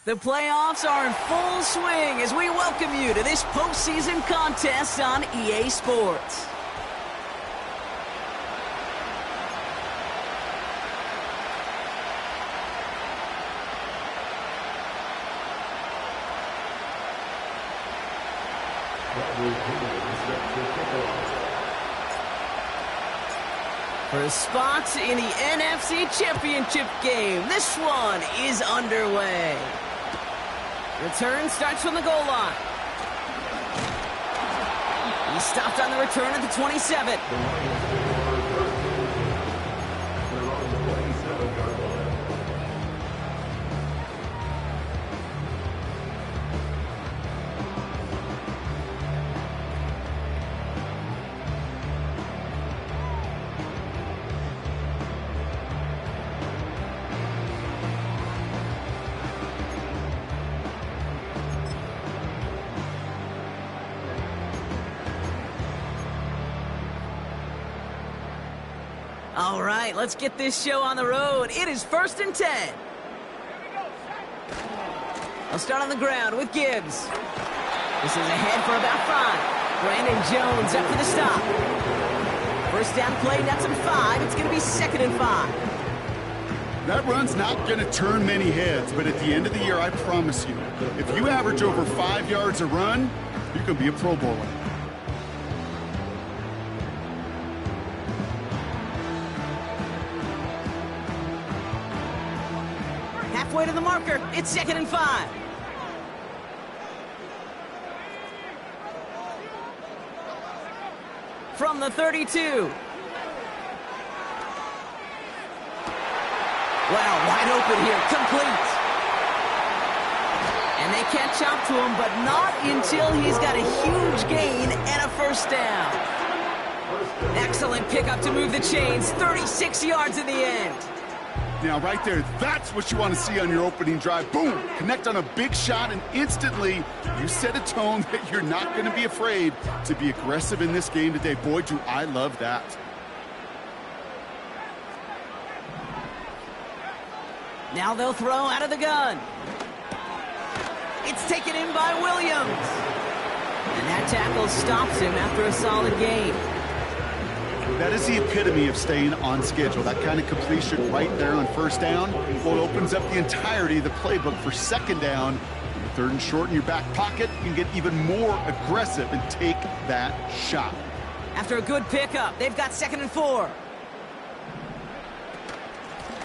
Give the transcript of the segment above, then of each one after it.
The playoffs are in full swing as we welcome you to this postseason contest on EA Sports. For a spot in the NFC Championship game, this one is underway. Return starts from the goal line. He stopped on the return at the 27. All right, let's get this show on the road. It is 1st and 10. I'll start on the ground with Gibbs. This is ahead for about 5. Brandon Jones up for the stop. First down play, nets him 5. It's going to be 2nd and 5. That run's not going to turn many heads, but at the end of the year, I promise you, if you average over 5 yards a run, you can be a Pro Bowler. Halfway to the marker, it's 2nd and 5. From the 32. Wow, wide open here, complete. And they catch up to him, but not until he's got a huge gain and a first down. Excellent pickup to move the chains, 36 yards in the end. Now, right there, that's what you want to see on your opening drive. Boom! Connect on a big shot, and instantly you set a tone that you're not going to be afraid to be aggressive in this game today. Boy, do I love that. Now they'll throw out of the gun. It's taken in by Williams. And that tackle stops him after a solid gain. That is the epitome of staying on schedule. That kind of completion right there on first down. Well, it opens up the entirety of the playbook for second down. 3rd and short in your back pocket, you can get even more aggressive and take that shot. After a good pickup, they've got 2nd and 4.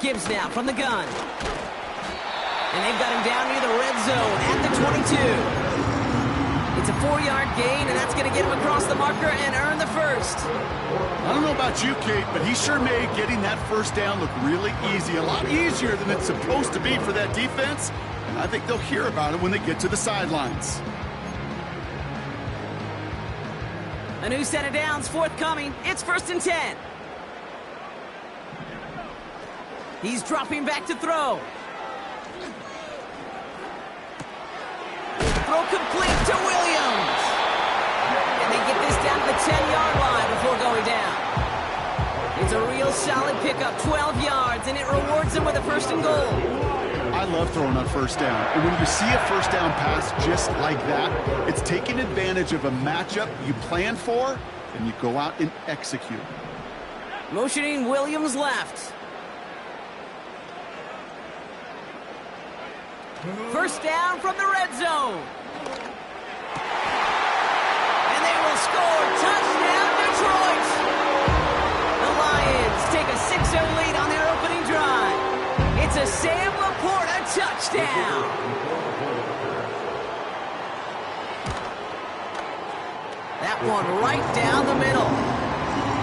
Gibbs now from the gun. And they've got him down near the red zone at the 22. It's a 4-yard gain, and that's going to get him across the marker and earn the first. I don't know about you, Kate, but he sure made getting that first down look really easy. A lot easier than it's supposed to be for that defense. And I think they'll hear about it when they get to the sidelines. A new set of downs forthcoming. It's 1st and 10. He's dropping back to throw. Throw complete to Williams. And they get this down to the 10-yard line before going down. It's a real solid pickup, 12 yards, and it rewards them with a 1st and goal. I love throwing on first down. And when you see a first down pass just like that, it's taking advantage of a matchup you plan for, and you go out and execute. Motioning Williams left. First down from the red zone. And they will score. Touchdown, Detroit. The Lions take a 6-0 lead on their opening drive. It's a Sam Laporta touchdown. That one right down the middle.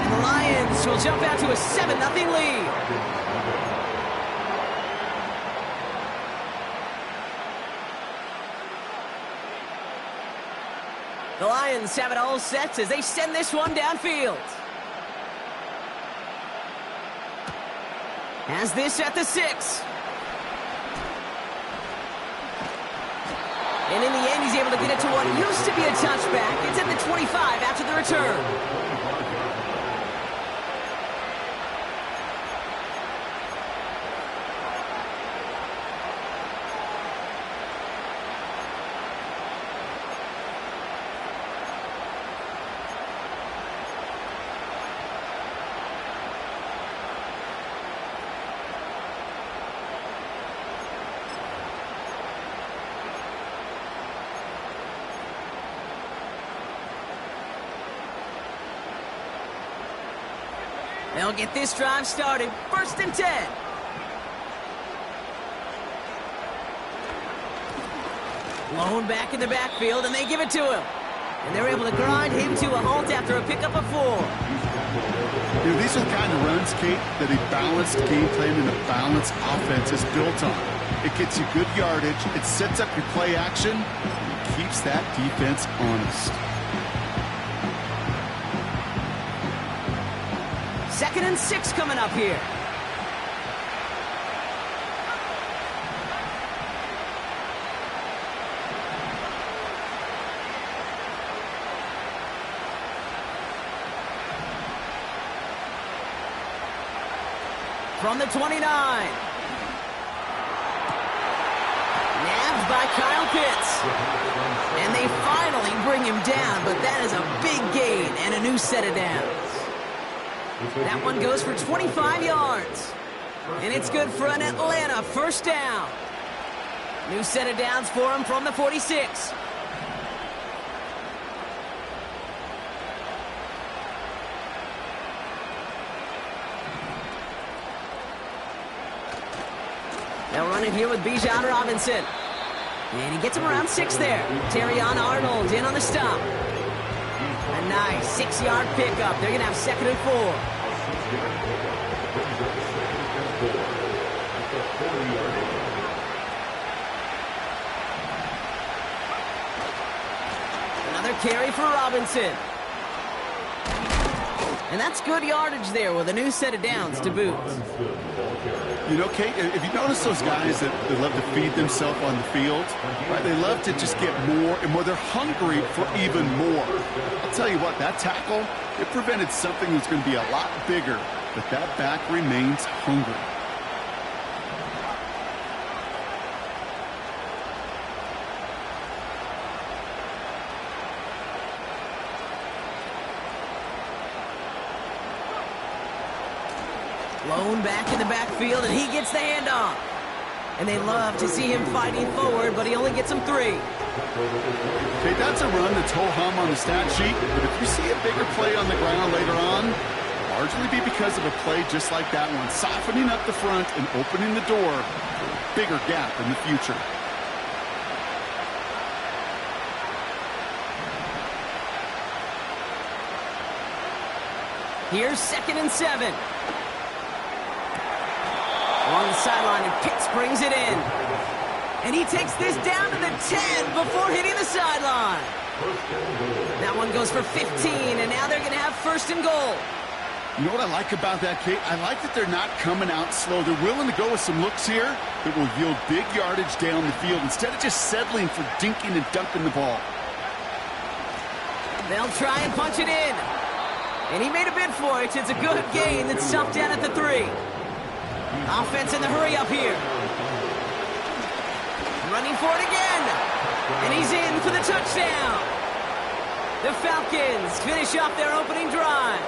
And the Lions will jump out to a 7-0 lead. The Lions have it all set as they send this one downfield. Has this at the 6. And in the end, he's able to get it to what used to be a touchback. It's at the 25 after the return. They'll get this drive started. 1st and 10. Lone back in the backfield, and they give it to him. And they're able to grind him to a halt after a pickup of 4. You know, these are the kind of runs, Kate, that a balanced game plan and a balanced offense is built on. It gets you good yardage, it sets up your play action, and keeps that defense honest. 2nd and 6 coming up here. From the 29. Nabbed by Kyle Pitts. And they finally bring him down, but that is a big gain and a new set of downs. That one goes for 25 yards. And it's good for an Atlanta 1st down. New set of downs for him from the 46. They'll run it here with Bijan Robinson. And he gets him around 6 there. Terrion Arnold in on the stop. A nice 6-yard pickup. They're going to have 2nd and 4. Another carry for Robinson. And that's good yardage there with a new set of downs to boot. You know, Kate, if you notice those guys that love to feed themselves on the field, right? They love to just get more and more. They're hungry for even more. I'll tell you what, that tackle, it prevented something that's going to be a lot bigger, but that back remains hungry. Lone back in the backfield, and he gets the handoff. And they love to see him fighting forward, but he only gets them 3. Okay, that's a run that's ho-hum on the stat sheet, but if you see a bigger play on the ground later on, it'll largely be because of a play just like that one, softening up the front and opening the door for a bigger gap in the future. Here's 2nd and 7. Along the sideline, and Pitts brings it in. And he takes this down to the 10 before hitting the sideline. That one goes for 15, and now they're going to have 1st and goal. You know what I like about that, Kate? I like that they're not coming out slow. They're willing to go with some looks here that will yield big yardage down the field instead of just settling for dinking and dunking the ball. They'll try and punch it in. And he made a bid for it. It's a good gain that's stopped down at the 3. Offense in the hurry up here. Running for it again. And he's in for the touchdown. The Falcons finish off their opening drive.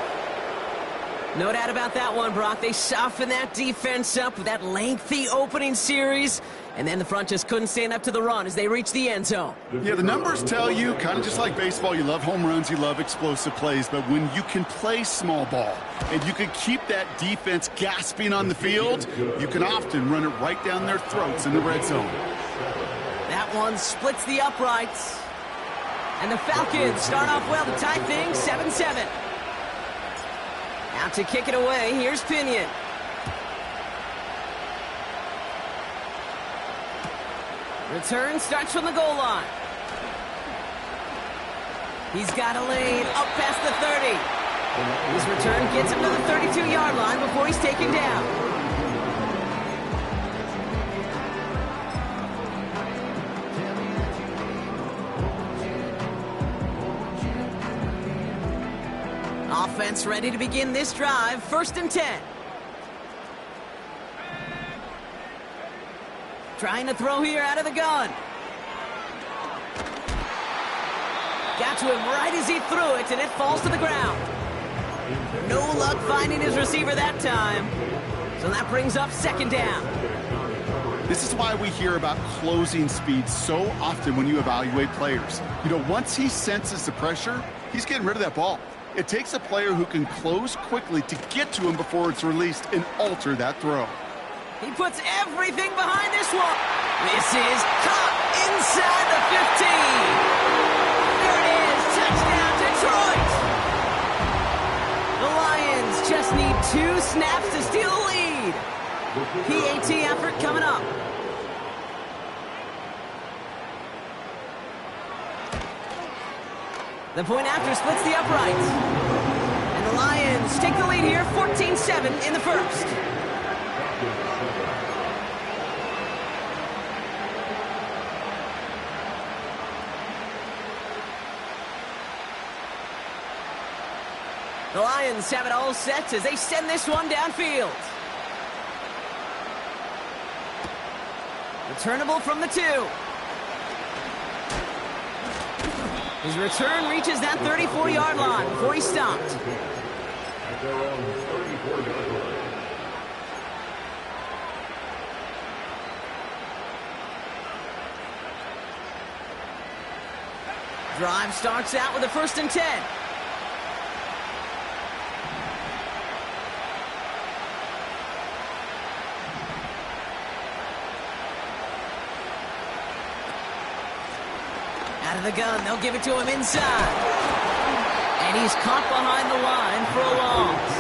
No doubt about that one, Brock. They softened that defense up with that lengthy opening series. And then the front just couldn't stand up to the run as they reached the end zone. Yeah, the numbers tell you, kind of just like baseball, you love home runs, you love explosive plays, but when you can play small ball and you can keep that defense gasping on the field, you can often run it right down their throats in the red zone. That one splits the uprights. And the Falcons start off well to tie things 7-7. Out to kick it away, here's Pinion. Return starts from the goal line. He's got a lane up past the 30. His return gets him to the 32-yard line before he's taken down. Offense ready to begin this drive. 1st and 10. Trying to throw here out of the gun. Got to him right as he threw it, and it falls to the ground. No luck finding his receiver that time. So that brings up 2nd down. This is why we hear about closing speed so often when you evaluate players. You know, once he senses the pressure, he's getting rid of that ball. It takes a player who can close quickly to get to him before it's released and alter that throw. He puts everything behind this one. This is caught inside the 15. There it is. Touchdown, Detroit. The Lions just need 2 snaps to steal the lead. PAT effort coming up. The point after splits the uprights. And the Lions take the lead here, 14-7 in the first. The Lions have it all set as they send this one downfield. Returnable from the 2. His return reaches that 34-yard line before he's stopped. Drive starts out with a 1st and 10. Out of the gun, they'll give it to him inside. And he's caught behind the line for a loss.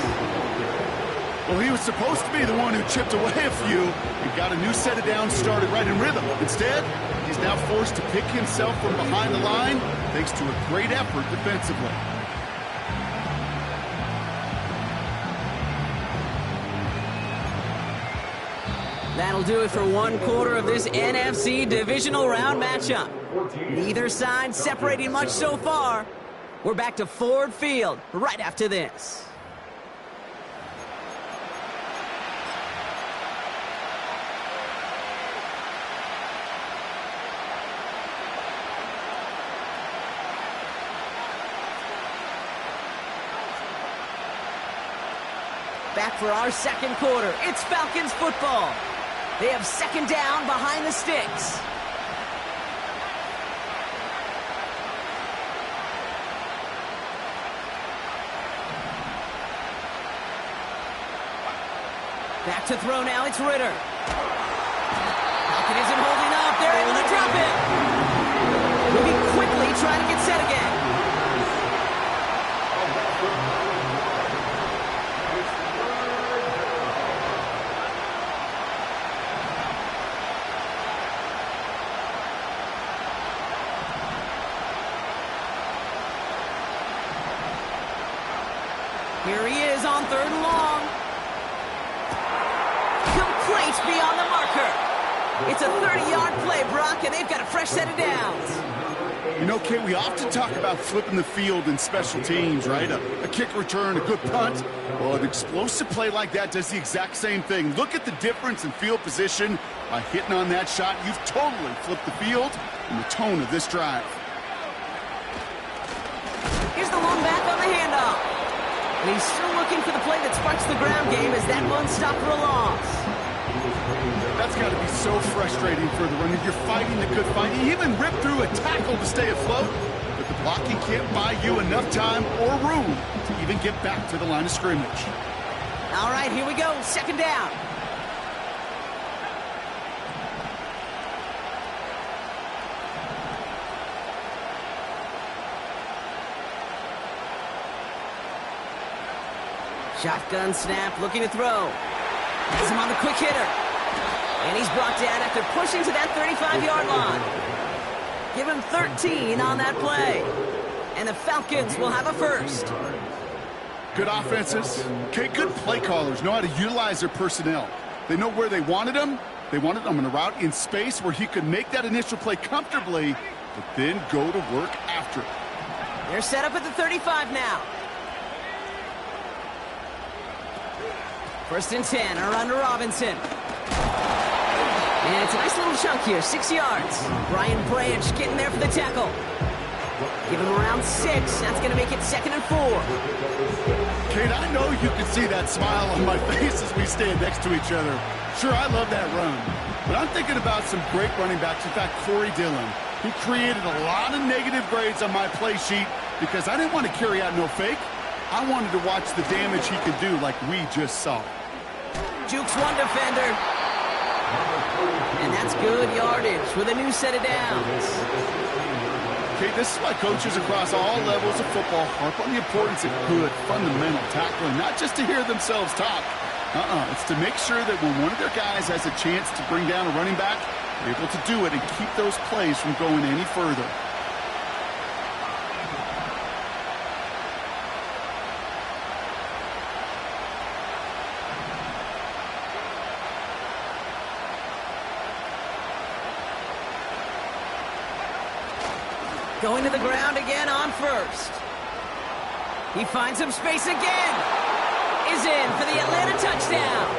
Well, he was supposed to be the one who chipped away a few and got a new set of downs started right in rhythm. Instead, he's now forced to pick himself from behind the line thanks to a great effort defensively. That'll do it for one quarter of this NFC divisional round matchup. Neither side separating much so far. We're back to Ford Field right after this. Back for our second quarter. It's Falcons football. They have 2nd down behind the sticks. Back to throw now, it's Ritter. Falcon isn't holding up, they're able to drop it. Moving quickly, trying to get set again. Here he is on 3rd and long. Complete beyond the marker. It's a 30-yard play, Brock, and they've got a fresh set of downs. You know, Kate, we often talk about flipping the field in special teams, right? A kick return, a good punt. Well, an explosive play like that does the exact same thing. Look at the difference in field position. By hitting on that shot, you've totally flipped the field and the tone of this drive. Here's the long back on the handoff. And he's still looking for the play that sparks the ground game as that one stopped for a loss. That's got to be so frustrating for the runner. You're fighting the good fight. You even ripped through a tackle to stay afloat, but the blocking can't buy you enough time or room to even get back to the line of scrimmage. All right, here we go. 2nd down. Shotgun snap, looking to throw. Has him on the quick hitter. And he's brought down after pushing to that 35-yard line. Give him 13 on that play. And the Falcons will have a first. Good offenses. Okay, good play callers know how to utilize their personnel. They know where they wanted them. They wanted them on a route in space where he could make that initial play comfortably, but then go to work after it. They're set up at the 35 now. 1st and 10, a run to Robinson. And it's a nice little chunk here, 6 yards. Brian Branch getting there for the tackle. Give him around 6. That's going to make it 2nd and 4. Kate, I know you can see that smile on my face as we stand next to each other. Sure, I love that run. But I'm thinking about some great running backs. In fact, Corey Dillon. He created a lot of negative grades on my play sheet because I didn't want to carry out no fake. I wanted to watch the damage he could do like we just saw. Jukes one defender. And that's good yardage with a new set of downs. Okay, this is why coaches across all levels of football harp on the importance of good, fundamental tackling, not just to hear themselves talk. It's to make sure that when one of their guys has a chance to bring down a running back, they're able to do it and keep those plays from going any further. Going to the ground again on first. He finds some space again. Is in for the Atlanta touchdown.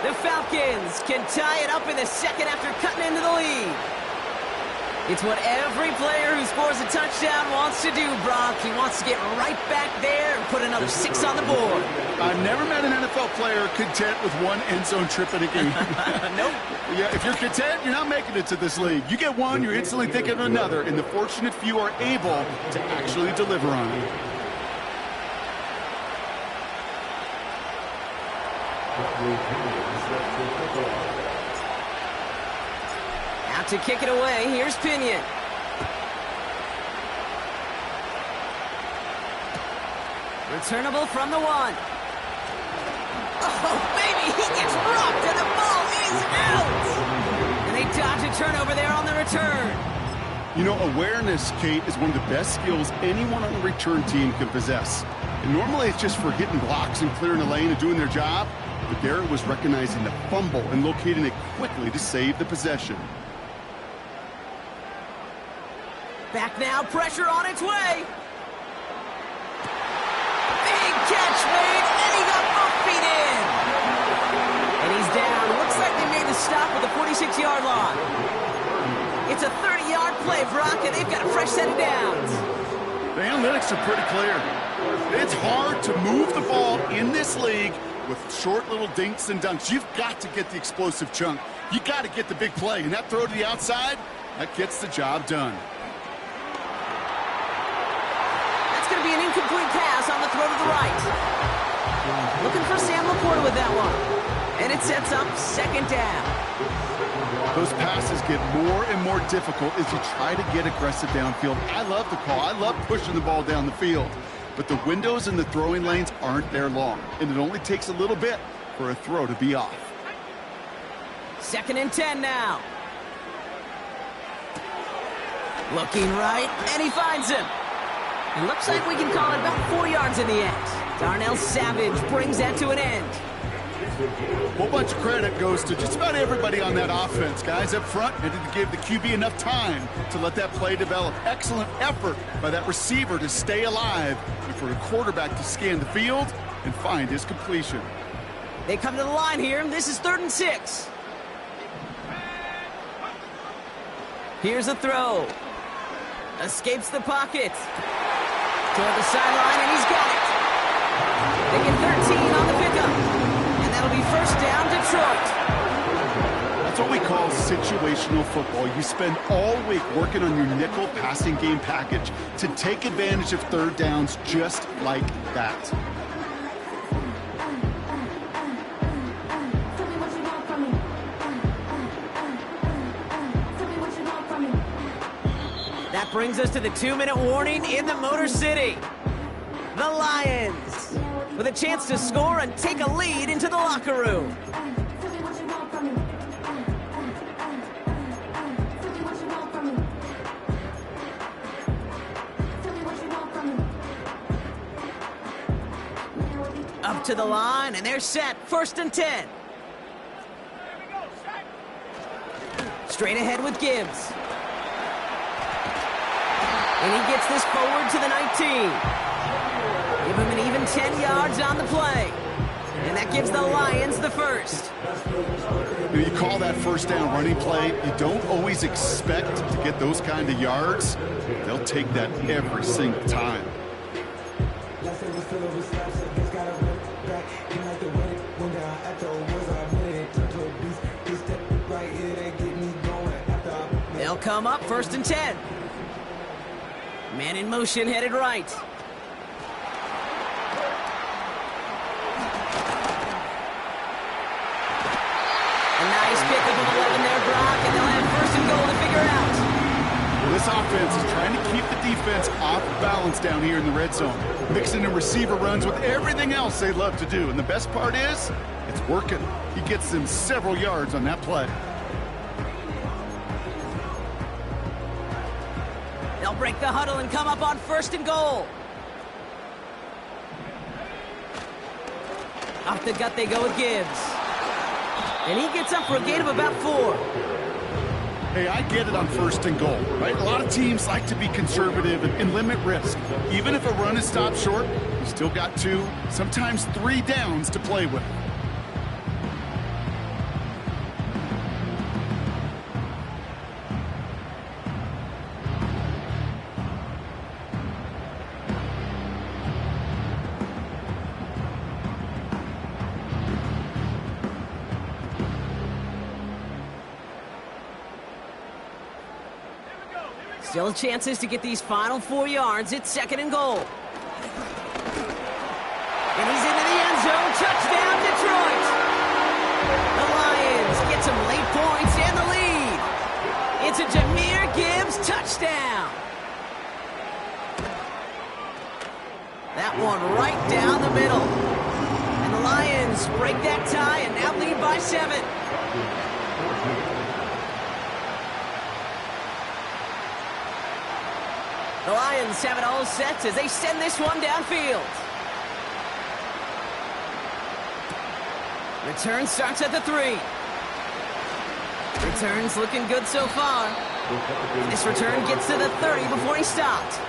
The Falcons can tie it up in the second after cutting into the lead. It's what every player who scores a touchdown wants to do, Brock. He wants to get right back there and put another 6 on the board. I've never met an NFL player content with one end zone trip in a game. Nope. Yeah, if you're content, you're not making it to this league. You get one, you're instantly thinking of another, and the fortunate few are able to actually deliver on it. Out to kick it away, here's Pinion. Returnable from the 1. Oh, baby, he gets rocked and the ball is out! And they dodge a turnover there on the return. You know, awareness, Kate, is one of the best skills anyone on a return team can possess. And normally it's just for hitting blocks and clearing the lane and doing their job. But there it was recognizing the fumble and locating it quickly to save the possession. Back now, pressure on its way. Big catch made, and he got both feet in. And he's down. Looks like they made the stop at the 46-yard line. It's a 30-yard play, Brock, and they've got a fresh set of downs. The analytics are pretty clear. It's hard to move the ball in this league with short little dinks and dunks. You've got to get the explosive chunk. You got to get the big play, and that throw to the outside, that gets the job done. That's going to be an incomplete pass on the throw to the right. Looking for Sam Laporta with that one. And it sets up second down. Those passes get more and more difficult as you try to get aggressive downfield. I love the call. I love pushing the ball down the field. But the windows in the throwing lanes aren't there long, and it only takes a little bit for a throw to be off. 2nd and 10 now. Looking right, and he finds him. It looks like we can call it about 4 yards in the end. Darnell Savage brings that to an end. A whole bunch of credit goes to just about everybody on that offense. Guys up front needed to give the QB enough time to let that play develop. Excellent effort by that receiver to stay alive and for the quarterback to scan the field and find his completion. They come to the line here. This is 3rd and 6. Here's a throw. Escapes the pocket. Toward the sideline, and he's got it. They get 13 on the pickup. And that'll be first down, Detroit. That's what we call situational football. You spend all week working on your nickel passing game package to take advantage of third downs just like that. That brings us to the 2-minute warning in the Motor City. The Lions with a chance to score and take a lead into the locker room. Up to the line, and they're set. 1st and 10. Straight ahead with Gibbs. And he gets this forward to the 19. Give him an even 10 yards on the play. And that gives the Lions the first. You call that first down running play. You don't always expect to get those kind of yards. They'll take that every single time. They'll come up 1st and 10. Man in motion headed right. This offense is trying to keep the defense off balance down here in the red zone, mixing in receiver runs with everything else they love to do. And the best part is, it's working. He gets them several yards on that play. They'll break the huddle and come up on 1st and goal. Off the gut they go with Gibbs. And he gets up for a gain of about 4. Hey, I get it on 1st and goal, right? A lot of teams like to be conservative and limit risk. Even if a run is stopped short, you still got 2, sometimes 3 downs to play with. Still chances to get these final 4 yards. It's 2nd and goal. And he's into the end zone. Touchdown, Detroit. The Lions get some late points and the lead. It's a Jahmyr Gibbs touchdown. That one right down the middle. And the Lions break that tie and now lead by 7. The Lions have it all set as they send this one downfield. Return starts at the 3. Return's looking good so far. This return gets to the 30 before he stopped.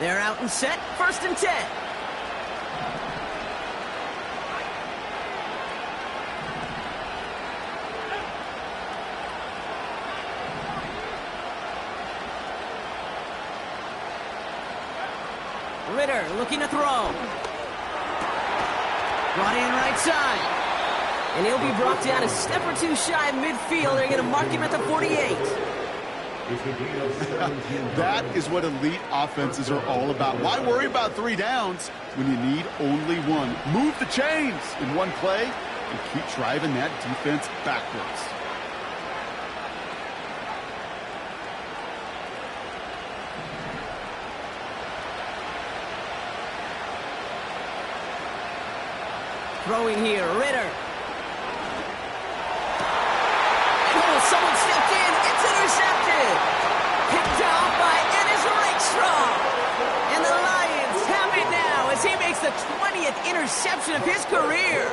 They're out and set, 1st and 10. Ritter looking to throw. Brought in right side. And he'll be brought down a step or 2 shy of midfield. They're going to mark him at the 48. That is what elite offenses are all about. Why worry about 3 downs when you need only 1? Move the chains in one play and keep driving that defense backwards. Throwing here, Ritter. Oh, someone stepped in. It's intercepted. Picked off by Ennis Rakestraw. And the Lions have it now as he makes the 20th interception of his career.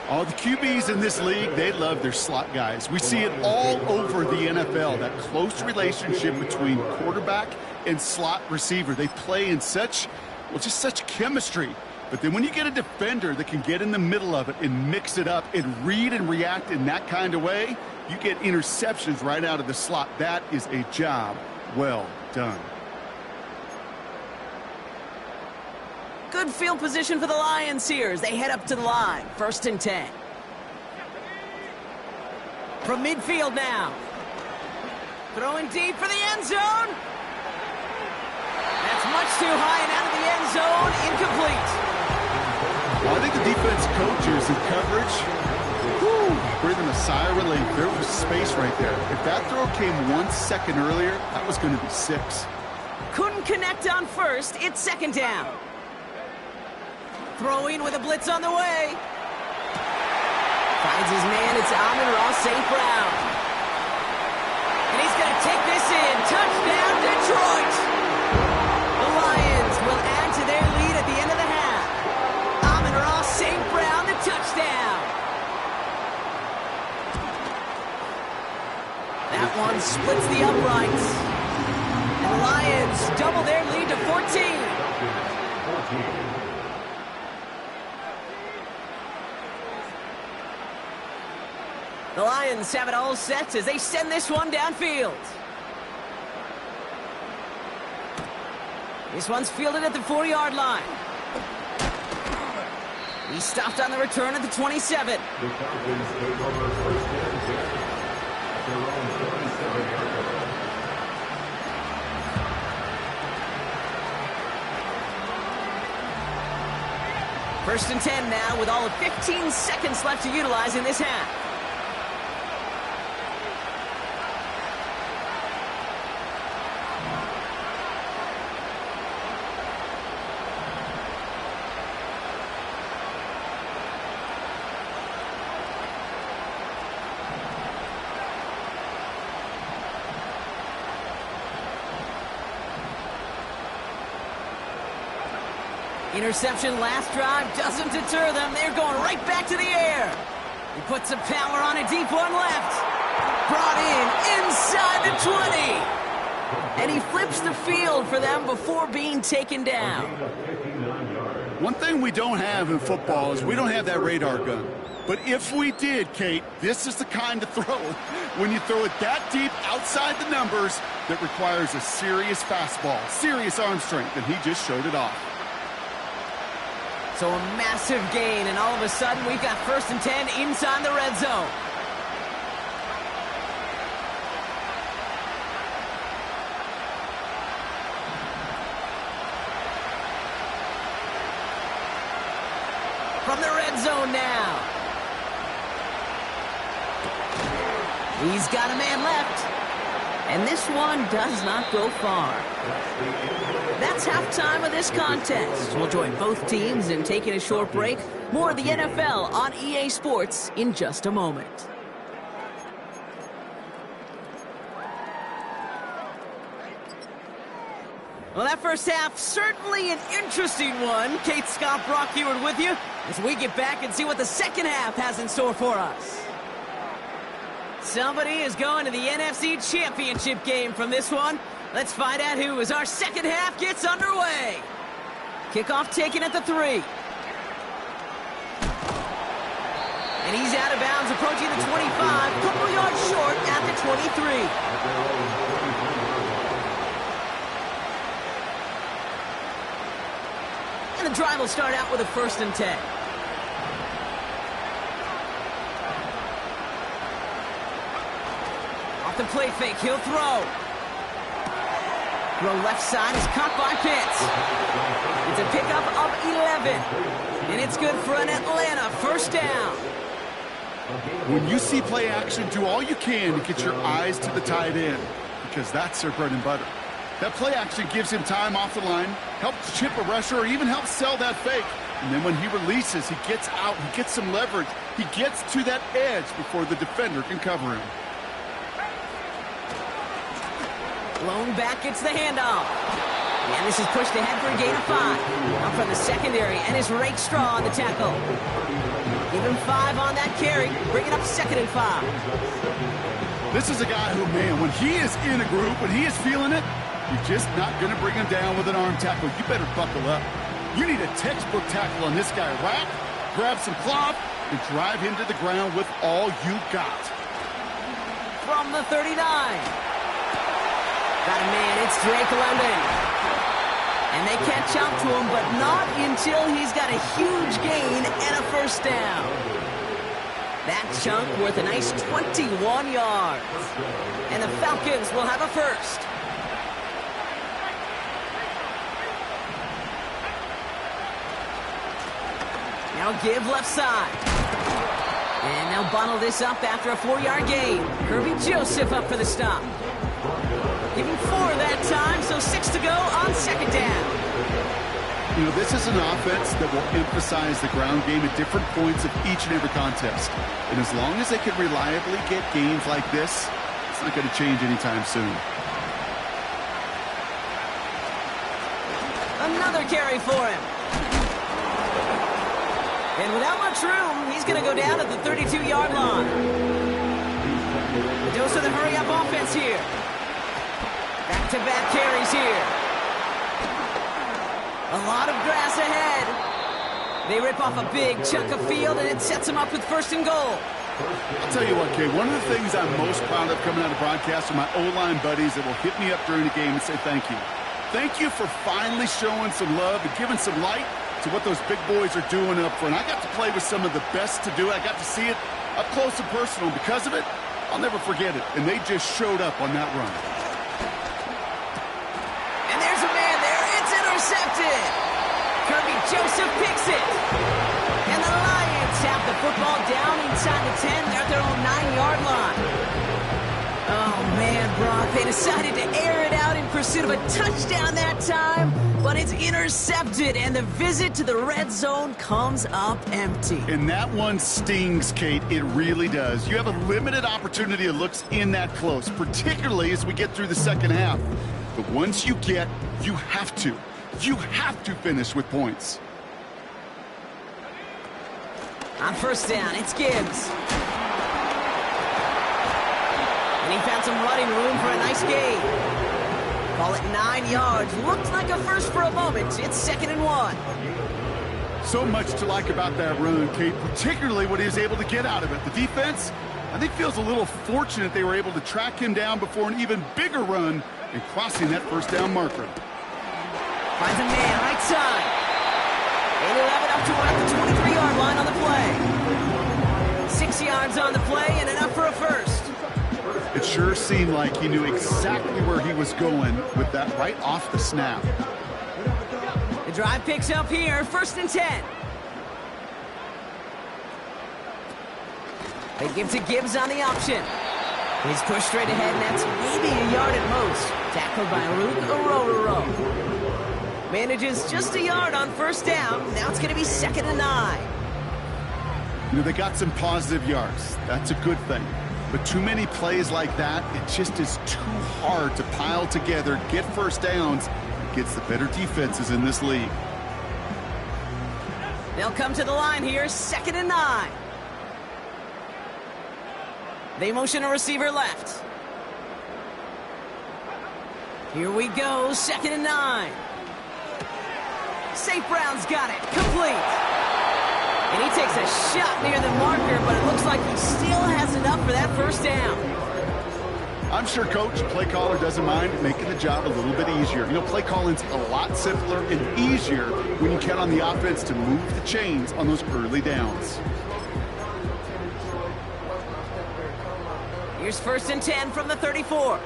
All the QBs in this league, they love their slot guys. We see it all over the NFL, that close relationship between quarterback and slot receiver. They play in such chemistry. But then when you get a defender that can get in the middle of it and mix it up and read and react in that kind of way, you get interceptions right out of the slot. That is a job well done. Good field position for the Lions here as they head up to the line. 1st and 10. From midfield now. Throwing deep for the end zone. That's much too high and out of the end zone. Incomplete. Well, I think the defense coaches in coverage, breathing a sigh of relief. There was space right there. If that throw came 1 second earlier, that was going to be 6. Couldn't connect on 1st. It's 2nd down. Throwing with a blitz on the way. Finds his man. It's Amon-Ra St. Brown. And he's going to take this in. Touchdown, Detroit. The Lions will add to their lead at the end of the half. Amon-Ra St. Brown, the touchdown. That one splits the uprights. And the Lions double their lead to 14. The Lions have it all set as they send this one downfield. This one's fielded at the 4-yard line. He stopped on the return at the 27. First and 10 now with all of 15 seconds left to utilize in this half. Interception last drive doesn't deter them. They're going right back to the air. He puts some power on a deep one left. Brought in inside the 20. And he flips the field for them before being taken down. One thing we don't have in football is we don't have that radar gun. But if we did, Kate, this is the kind of throw, when you throw it that deep outside the numbers, that requires a serious fastball, serious arm strength, and he just showed it off. So a massive gain, and all of a sudden we've got first and 10 inside the red zone. From the red zone now. He's got a man left. And this one does not go far. That's halftime of this contest. We'll join both teams in taking a short break. More of the NFL on EA Sports in just a moment. Well, that first half, certainly an interesting one. Kate, Scott, Brock Heward with you as we get back and see what the second half has in store for us. Somebody is going to the NFC Championship game from this one. Let's find out who as our second half gets underway. Kickoff taken at the 3. And he's out of bounds, approaching the 25, couple yards short at the 23. And the drive will start out with a first and 10. Off the play fake, he'll throw. Throw left side is caught by Pitts. It's a pickup of 11. And it's good for an Atlanta first down. When you see play action, do all you can to get your eyes to the tight end, because that's their bread and butter. That play action gives him time off the line, helps chip a rusher, or even helps sell that fake. And then when he releases, he gets out, he gets some leverage. He gets to that edge before the defender can cover him. Lone back gets the handoff. And this is pushed ahead for a gain of 5. Up from the secondary, and is Rakestraw on the tackle. Give him 5 on that carry. Bring it up second and 5. This is a guy who, man, when he is in a group, when he is feeling it, you're just not going to bring him down with an arm tackle. You better buckle up. You need a textbook tackle on this guy. Wrap, grab some cloth, and drive him to the ground with all you got. From the 39. Got a man, it's Drake London. And they catch up to him, but not until he's got a huge gain and a first down. That chunk worth a nice 21 yards. And the Falcons will have a first. Now give left side. And now bottle this up after a 4-yard gain. Kirby Joseph up for the stop. Give him 4 that time, so 6 to go on second down. You know, this is an offense that will emphasize the ground game at different points of each and every contest. And as long as they can reliably get gains like this, it's not going to change anytime soon. Another carry for him. And without much room, he's going to go down at the 32-yard line. The dose of the hurry-up offense here. Back-to-back carries here. A lot of grass ahead. They rip off a big chunk of field, and it sets them up with first and goal. I'll tell you what, Kay, one of the things I'm most proud of coming out of broadcast are my O-line buddies that will hit me up during the game and say thank you. Thank you for finally showing some love and giving some light to what those big boys are doing up front. I got to play with some of the best to do it. I got to see it up close and personal. Because of it, I'll never forget it, and they just showed up on that run. And there's a man there. It's intercepted. Kirby Joseph picks it. And the Lions have the football down inside the 10. They're at their own 9-yard line. Oh, man, Brock, they decided to air it out in pursuit of a touchdown that time, but it's intercepted, and the visit to the red zone comes up empty. And that one stings, Kate. It really does. You have a limited opportunity that looks in that close, particularly as we get through the second half. But once you get, you have to finish with points. On first down, it's Gibbs. And he found some running room for a nice gain. Call it 9 yards. Looked like a first for a moment. It's 2nd and 1. So much to like about that run, Kate, particularly what he was able to get out of it. The defense, I think, feels a little fortunate they were able to track him down before an even bigger run and crossing that first down marker. Finds a man right side. And he'll have it up to around the 23-yard line on the play. 6 yards on the play and enough for a first. It sure seemed like he knew exactly where he was going with that right off the snap. The drive picks up here, 1st and 10. They give to Gibbs on the option. He's pushed straight ahead, and that's maybe a yard at most. Tackled by Luke Arroyo. Manages just a yard on first down. Now it's going to be 2nd and 9. You know, they got some positive yards. That's a good thing. But too many plays like that, it just is too hard to pile together, get first downs, against the better defenses in this league. They'll come to the line here, 2nd and 9. They motion a receiver left. Here we go, 2nd and 9. St. Brown's got it, complete. And he takes a shot near the marker, but it looks like he still has enough for that first down. I'm sure Coach, play caller, doesn't mind making the job a little bit easier. You know, play calling's a lot simpler and easier when you count on the offense to move the chains on those early downs. Here's 1st and 10 from the 34.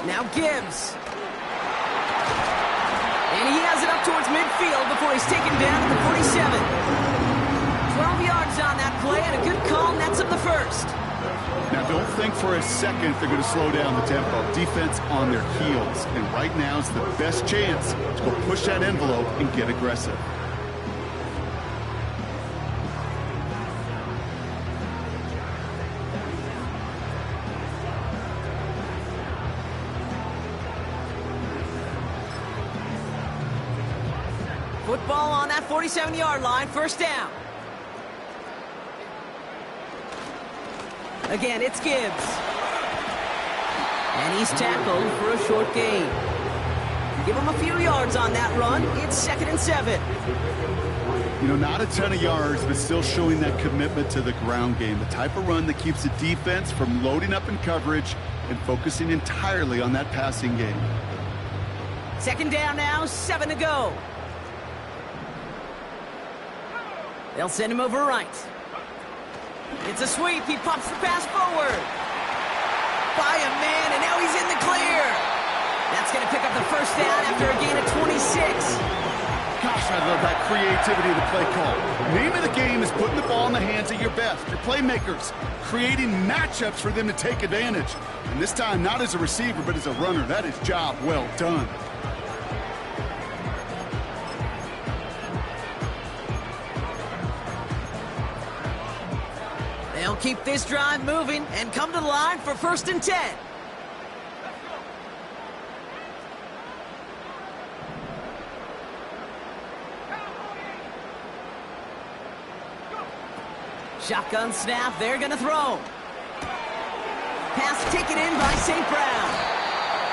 Now Gibbs. And he has it up towards midfield before he's taken down at the 47. 12 yards on that play, and a good call nets up the first. Now, don't think for a second they're going to slow down the tempo. Defense on their heels, and right now is the best chance to go push that envelope and get aggressive. Football on that 47-yard line, 1st down. Again, it's Gibbs. And he's tackled for a short gain. Give him a few yards on that run. It's 2nd and 7. You know, not a ton of yards, but still showing that commitment to the ground game. The type of run that keeps the defense from loading up in coverage and focusing entirely on that passing game. 2nd down now, 7 to go. They'll send him over right. It's a sweep. He pops the pass forward. By a man, and now he's in the clear. That's going to pick up the first down after a gain of 26. Gosh, I love that creativity of the play call. Name of the game is putting the ball in the hands of your best, your playmakers, creating matchups for them to take advantage. And this time, not as a receiver, but as a runner. That is job well done. They'll keep this drive moving and come to the line for 1st and 10. Shotgun snap, they're going to throw. Pass taken in by St. Brown.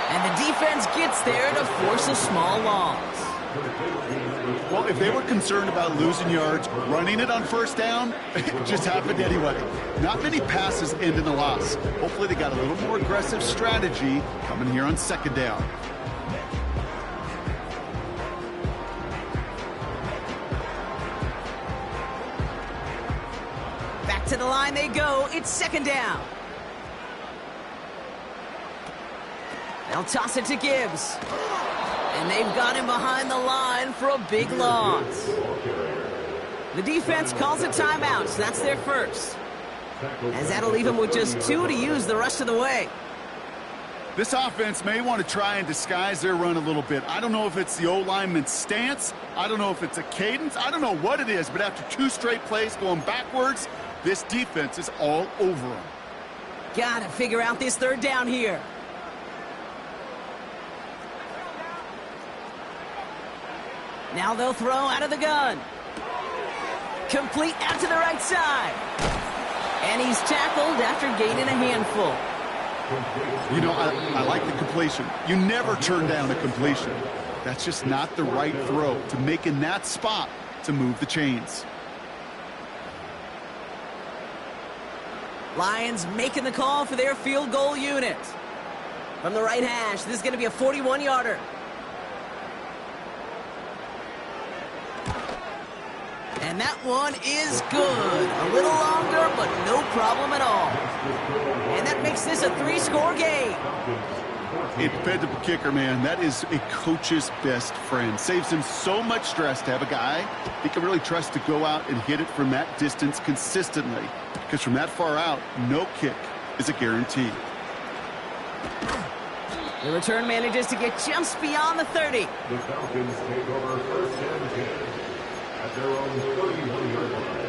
And the defense gets there to force a small loss. Well, if they were concerned about losing yards, running it on first down, it just happened anyway. Not many passes end in a loss. Hopefully they got a little more aggressive strategy coming here on 2nd down. to the line they go. It's second down. They'll toss it to Gibbs. And they've got him behind the line for a big loss. The defense calls a timeout, so that's their first. As that'll leave him with just 2 to use the rest of the way. This offense may want to try and disguise their run a little bit. I don't know if it's the O-lineman's stance. I don't know if it's a cadence. I don't know what it is, but after 2 straight plays going backwards, this defense is all over them. Gotta figure out this third down here. Now they'll throw out of the gun. Complete out to the right side. And he's tackled after gaining a handful. You know, I like the completion. You never turn down a completion. That's just not the right throw to make in that spot to move the chains. Lions making the call for their field goal unit. From the right hash, this is going to be a 41-yarder. And that one is good. A little longer, but no problem at all. And that makes this a 3-score game. A dependable kicker, man. That is a coach's best friend. Saves him so much stress to have a guy he can really trust to go out and hit it from that distance consistently. Because from that far out, no kick is a guarantee. The return manages to get just beyond the 30. The Falcons take over first and 10 at their own 31-yard line.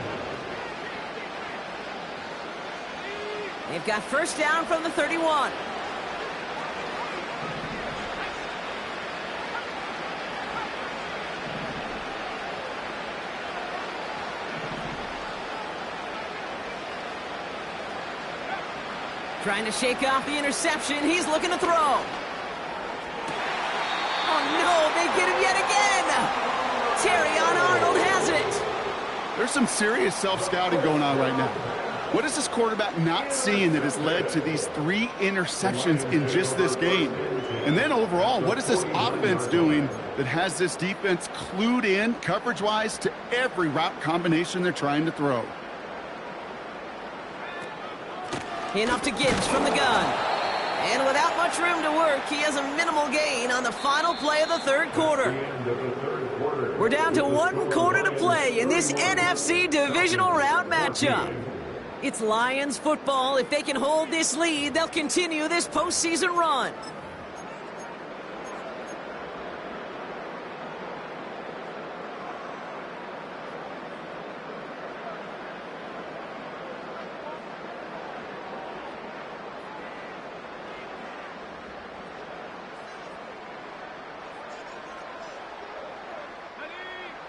They've got first down from the 31. Trying to shake off the interception. He's looking to throw. Oh, no, they get him yet again. Terrion Arnold has it. There's some serious self-scouting going on right now. What is this quarterback not seeing that has led to these 3 interceptions in just this game? And then overall, what is this offense doing that has this defense clued in coverage-wise to every route combination they're trying to throw? Enough to Gibbs from the gun. And without much room to work, he has a minimal gain on the final play of the third quarter. We're down to 1 quarter to play in this NFC divisional round matchup. It's Lions football. If they can hold this lead, they'll continue this postseason run.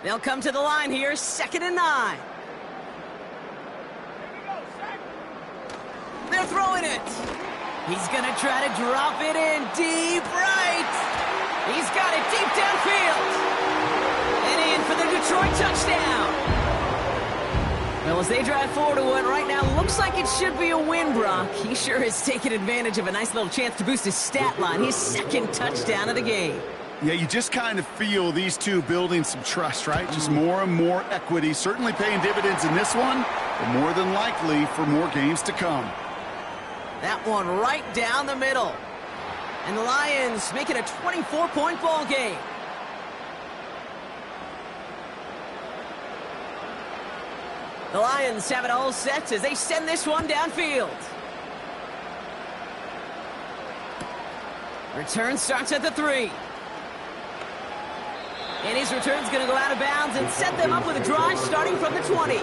They'll come to the line here, 2nd and 9. They're throwing it. He's going to try to drop it in deep right. He's got it deep downfield. And in for the Detroit touchdown. Well, as they drive forward to what right now looks like it should be a win, Brock, he sure has taken advantage of a nice little chance to boost his stat line. His 2nd touchdown of the game. Yeah, you just kind of feel these two building some trust, right? Just more and more equity, certainly paying dividends in this one, but more than likely for more games to come. That one right down the middle. And the Lions make it a 24-point ball game. The Lions have it all set as they send this one downfield. Return starts at the 3. And his return's going to go out of bounds and set them up with a drive starting from the 20.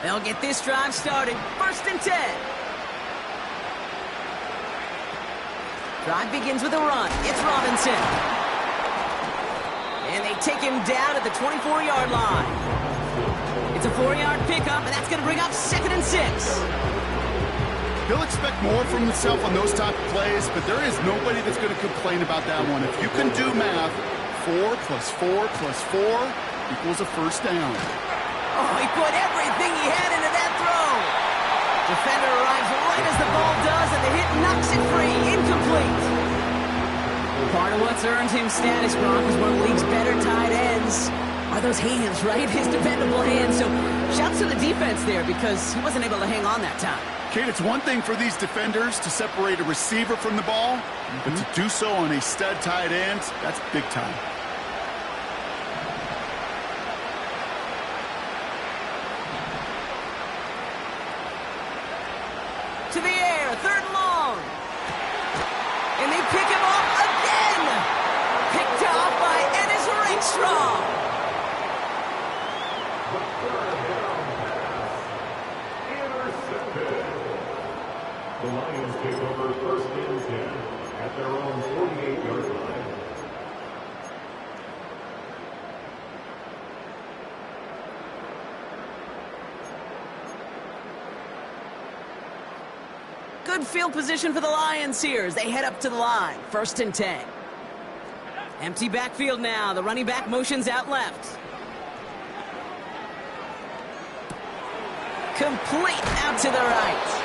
They'll get this drive started. 1st and 10. Drive begins with a run. It's Robinson. And they take him down at the 24-yard line. It's a 4-yard pickup, and that's going to bring up 2nd and 6. He'll expect more from himself on those type of plays, but there is nobody that's going to complain about that one. If you can do math, 4 plus 4 plus 4 equals a first down. Oh, he put everything he had into that throw. Defender arrives right as the ball does, and the hit knocks it free. Incomplete. Part Part of what's earned him status, Brock, is one of the league's better tight ends. Are those hands, right? His dependable hands. So shouts to the defense there because he wasn't able to hang on that time. Kate, it's one thing for these defenders to separate a receiver from the ball, but to do so on a stud tight end, that's big time. To the air, 3rd and long. And they pick him off again. Picked off by Ennis Rakestraw. The Lions take over 1st and 10 at their own 48-yard line. Good field position for the Lions here as they head up to the line. 1st and 10. Empty backfield now. The running back motions out left. Complete out to the right.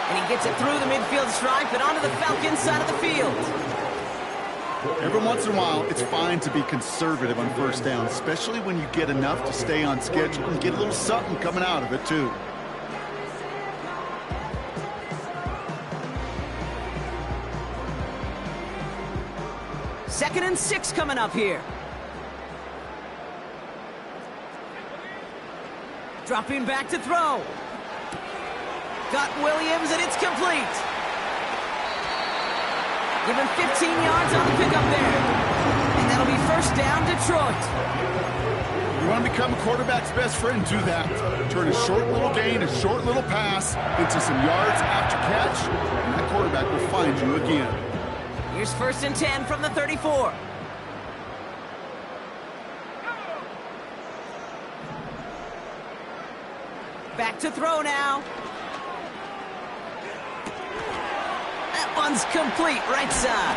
And he gets it through the midfield stripe and onto the Falcons side of the field. Every once in a while, it's fine to be conservative on 1st down, especially when you get enough to stay on schedule and get a little something coming out of it, too. Second and 6 coming up here. Dropping back to throw. Got Williams, and it's complete. Give him 15 yards on the pickup there. And that'll be 1st down, Detroit. You want to become a quarterback's best friend, do that. Turn a short little gain, a short little pass into some yards after catch, and that quarterback will find you again. Here's 1st and 10 from the 34. Back to throw now. That one's complete, right side.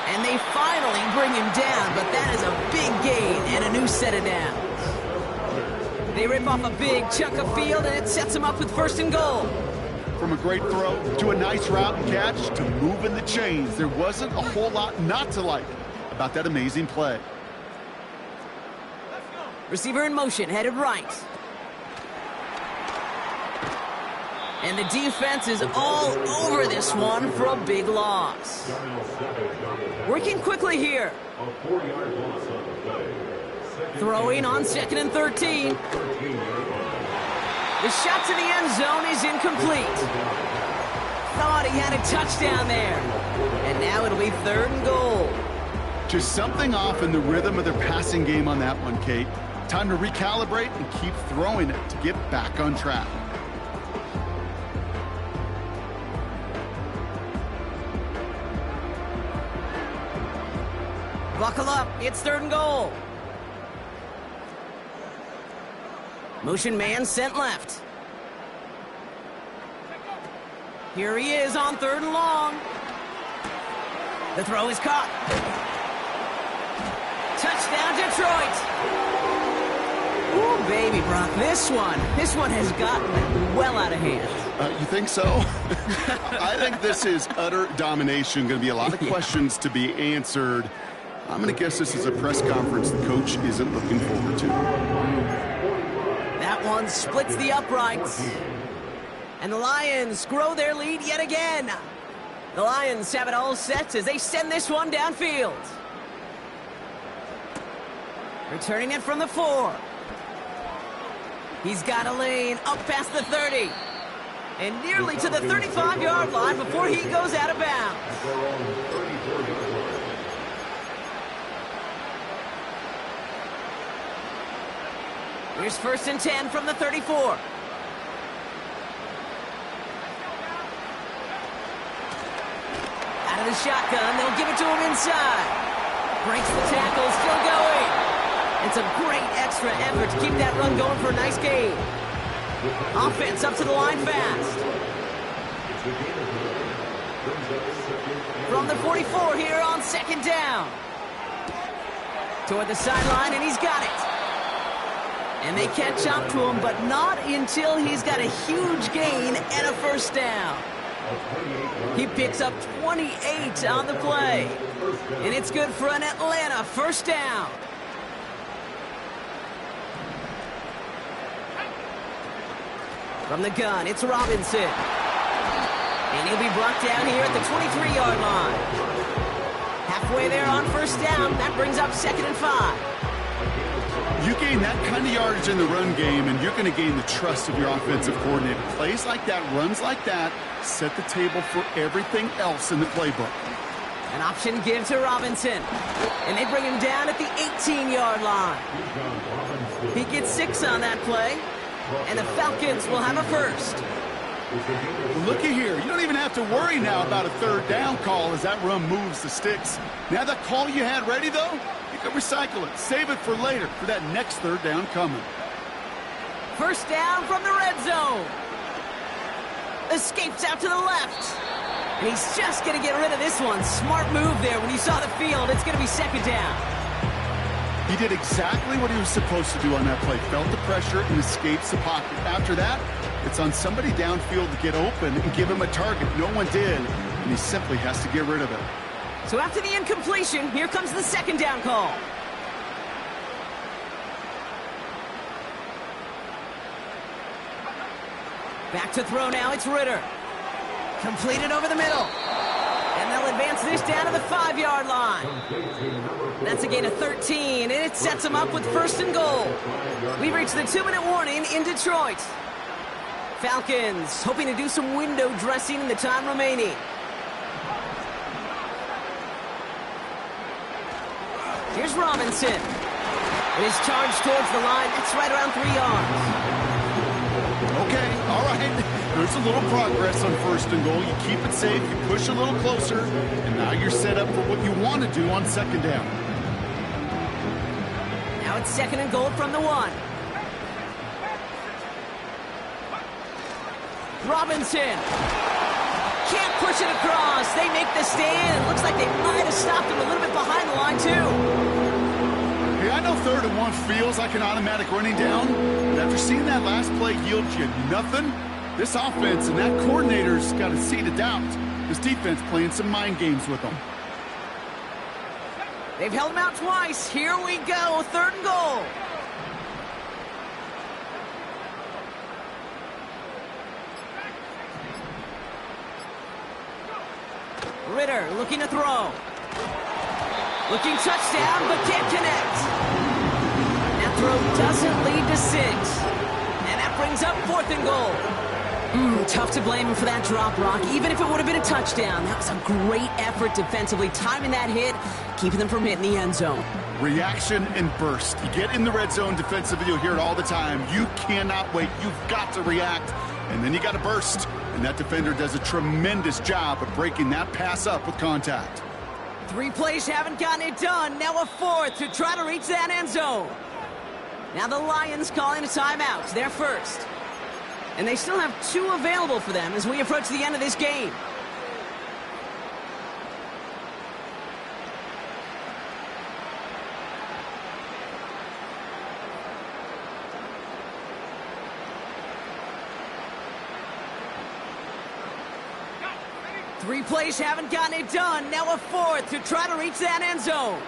And they finally bring him down, but that is a big gain and a new set of downs. They rip off a big chunk of field, and it sets him up with 1st and goal. From a great throw to a nice route and catch to moving the chains, there wasn't a whole lot not to like about that amazing play. Receiver in motion, headed right. And the defense is all over this one for a big loss. Working quickly here. A 4-yard loss on the play. Throwing on 2nd and 13. The shot to the end zone is incomplete. Thought he had a touchdown there. And now it'll be 3rd and goal. Just something off in the rhythm of their passing game on that one, Kate. Time to recalibrate and keep throwing it to get back on track. Buckle up, it's 3rd and goal. Motion man sent left. Here he is on 3rd and long. The throw is caught. Touchdown, Detroit. Ooh, baby, Brock, this one has gotten well out of hand. You think so? I think this is utter domination. Going to be a lot of questions to be answered. I'm going to guess this is a press conference the coach isn't looking forward to. That one splits the uprights. And the Lions grow their lead yet again. The Lions have it all set as they send this one downfield. Returning it from the 4. He's got a lane up past the 30. And nearly to the 35-yard line before he goes out of bounds. Here's 1st and 10 from the 34. Out of the shotgun, they'll give it to him inside. Breaks the tackle, still going. It's a great extra effort to keep that run going for a nice gain. Offense up to the line fast. From the 44 here on 2nd down. Toward the sideline, and he's got it. And they catch up to him, but not until he's got a huge gain and a 1st down. He picks up 28 on the play. And it's good for an Atlanta first down. From the gun, it's Robinson. And he'll be brought down here at the 23-yard line. Halfway there on first down, that brings up 2nd and 5. You gain that kind of yardage in the run game, and you're going to gain the trust of your offensive coordinator. Plays like that, runs like that, set the table for everything else in the playbook. An option give to Robinson. And they bring him down at the 18-yard line. He gets 6 on that play. And the Falcons will have a first. Well, looky here. You don't even have to worry now about a third down call as that run moves the sticks. Now that call you had ready, though, you can recycle it. Save it for later for that next third down coming. First down from the red zone. Escapes out to the left. And he's just going to get rid of this one. Smart move there. When you saw the field, it's going to be 2nd down. He did exactly what he was supposed to do on that play. Felt the pressure and escapes the pocket. After that, it's on somebody downfield to get open and give him a target. No one did, and he simply has to get rid of it. So after the incompletion, here comes the 2nd down call. Back to throw now, it's Ritter. Completed over the middle. And they'll advance this down to the 5-yard line. That's a gain of 13, and it sets them up with 1st and goal. We've reached the 2-minute warning in Detroit. Falcons hoping to do some window dressing in the time remaining. Here's Robinson. It is charged towards the line. It's right around 3 yards. Okay, all right. There's a little progress on 1st and goal. You keep it safe, you push a little closer, and now you're set up for what you want to do on 2nd down. Now it's 2nd and goal from the 1. Robinson. Can't push it across. They make the stand. Looks like they might have stopped him a little bit behind the line, too. Hey, I know 3rd and 1 feels like an automatic running down, but after seeing that last play yield you nothing, this offense and that coordinator's got a seed of doubt. This defense playing some mind games with them. They've held him out twice. Here we go, 3rd and goal. Ritter looking to throw. Looking touchdown, but can't connect. That throw doesn't lead to 6. And that brings up 4th and goal. Tough to blame him for that drop, Rock. Even if it would have been a touchdown, that was a great effort defensively, timing that hit, keeping them from hitting the end zone. Reaction and burst. You get in the red zone defensively, you'll hear it all the time. You cannot wait. You've got to react, and then you got to burst. And that defender does a tremendous job of breaking that pass up with contact. 3 plays haven't gotten it done. Now a 4th to try to reach that end zone. Now the Lions calling a timeout. They're first. And they still have 2 available for them as we approach the end of this game. Three plays haven't gotten it done. Now a 4th to try to reach that end zone.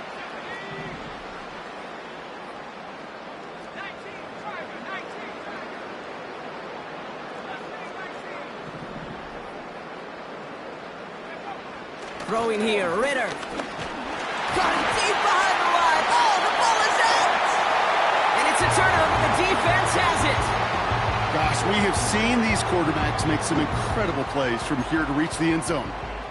Throwing here, Ritter. Got it deep behind the line. Oh, the ball is out! And it's a turnover. The defense has it. Gosh, we have seen these quarterbacks make some incredible plays from here to reach the end zone.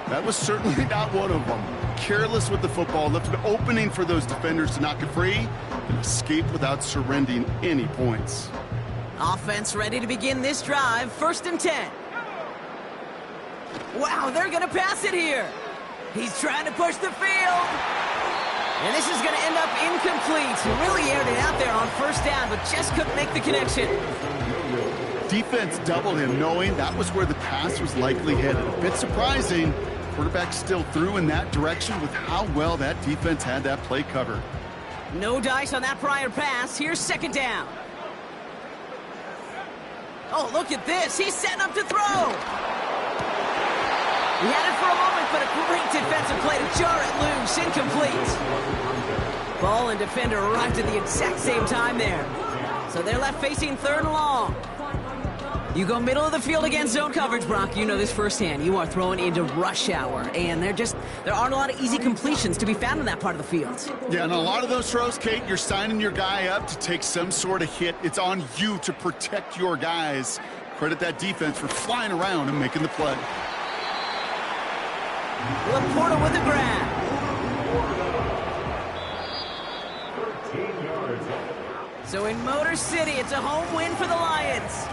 That was certainly not one of them. Careless with the football, left an opening for those defenders to knock it free and escape without surrendering any points. Offense ready to begin this drive. 1st and 10. Wow, they're going to pass it here. He's trying to push the field. And this is going to end up incomplete. He really aired it out there on 1st down, but just couldn't make the connection. Defense doubled him, knowing that was where the pass was likely headed. A bit surprising. Quarterback still threw in that direction with how well that defense had that play covered. No dice on that prior pass. Here's 2nd down. Oh, look at this. He's setting up to throw. He had it for a moment, but a great defensive play to jar it loose. Incomplete. Ball and defender arrived at the exact same time there. So they're left facing 3rd and long. You go middle of the field against zone coverage, Brock. You know this firsthand. You are throwing into rush hour, and there aren't a lot of easy completions to be found in that part of the field. Yeah, and a lot of those throws, Kate, you're signing your guy up to take some sort of hit. It's on you to protect your guys. Credit that defense for flying around and making the play. Laporta with the grab. 13 yards. So in Motor City, it's a home win for the Lions.